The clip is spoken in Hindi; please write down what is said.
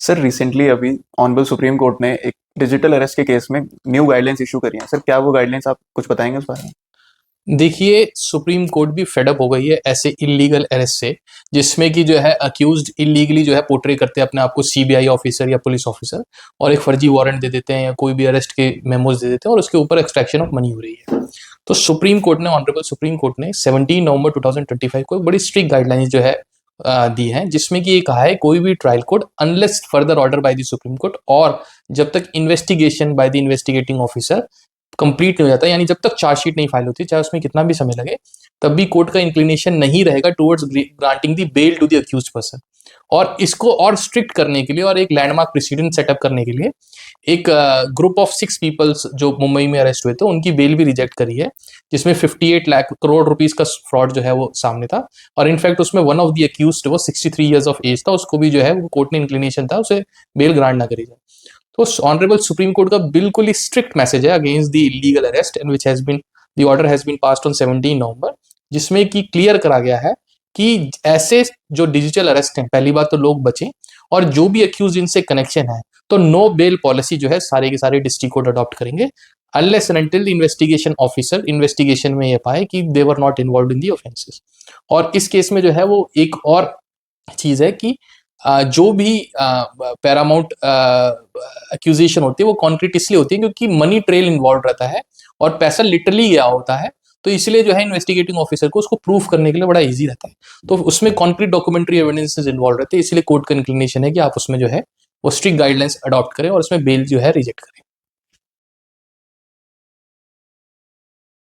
सर रिसेंटली अभी ऑनरेबल सुप्रीम कोर्ट ने एक डिजिटल अरेस्ट के केस में न्यू गाइडलाइंस इशू करी हैं। सर क्या वो गाइडलाइंस आप कुछ बताएंगे उस बारे में? देखिए, सुप्रीम कोर्ट भी फेड अप हो गई है ऐसे इलीगल अरेस्ट से, जिसमें कि जो है अक्यूज्ड इलीगली जो है पोर्ट्रे करते हैं अपने आप को सीबीआई ऑफिसर या पुलिस ऑफिसर, और एक फर्जी वारंट दे देते हैं या कोई भी अरेस्ट के मेमोज दे देते हैं और उसके ऊपर एक्सट्रैक्शन ऑफ मनी हो रही है। तो सुप्रीम कोर्ट ने, ऑनरेबल सुप्रीम कोर्ट ने 17 नवंबर 2025 को एक बड़ी स्ट्रिक्ट गाइडलाइंस जो है दी है, जिसमें कि ये कहा है कोई भी trial court unless further order by the supreme court, और जब तक investigation by the investigating officer complete नहीं हो जाता, यानी जब तक चार्जशीट नहीं फाइल होती, चाहे उसमें कितना भी समय लगे, तब भी कोर्ट का इंक्लिनेशन नहीं रहेगा towards granting the bail to the accused person. और इसको और स्ट्रिक्ट करने के लिए और एक लैंडमार्क प्रेसिडेंट सेटअप करने के लिए एक ग्रुप ऑफ 6 पीपल्स जो मुंबई में अरेस्ट हुए थे, उनकी बेल भी रिजेक्ट करी है, जिसमें 58 लाख करोड़ रुपीस का फ्रॉड जो है वो सामने था। और इनफैक्ट उसमें वन ऑफ द अक्यूज्ड वो 63 ईयर्स ऑफ एज था, उसको भी जो है वो कोर्ट ने इंक्लिनेशन था उसे बेल ग्रांट ना करी जाए। तो ऑनरेबल सुप्रीम कोर्ट का बिल्कुल ही स्ट्रिक्ट मैसेज है against the illegal arrest, and which has been the order has been passed on 17 November, जिसमें कि क्लियर करा गया है कि ऐसे जो डिजिटल अरेस्ट हैं, पहली बात तो लोग बचें, और जो भी अक्यूज इनसे कनेक्शन है तो नो बेल पॉलिसी जो है सारे के सारे डिस्ट्रिक्ट कोर्ट अडॉप्ट करेंगे, unless and until investigation officer investigation में ये पाए कि they were not involve in the offences. और इस केस में जो है वो एक और चीज है कि जो भी पैरामाउंट एक्यूजेशन होती है वो कॉन्क्रीट इसलिए होती है क्योंकि मनी ट्रेल इन्वॉल्व रहता है और पैसा लिटरली गया होता है, तो इसलिए जो है इन्वेस्टिगेटिंग ऑफिसर को उसको प्रूफ करने के लिए बड़ा इजी रहता है। तो उसमें कॉन्क्रीट डॉक्यूमेंट्री एविडेंसेस इन्वॉल्व रहते हैं, इसलिए कोर्ट का इंक्लिनेशन है कि आप उसमें जो है वो स्ट्रिक्ट गाइडलाइंस अडॉप्ट करें और उसमें बेल जो है रिजेक्ट करें।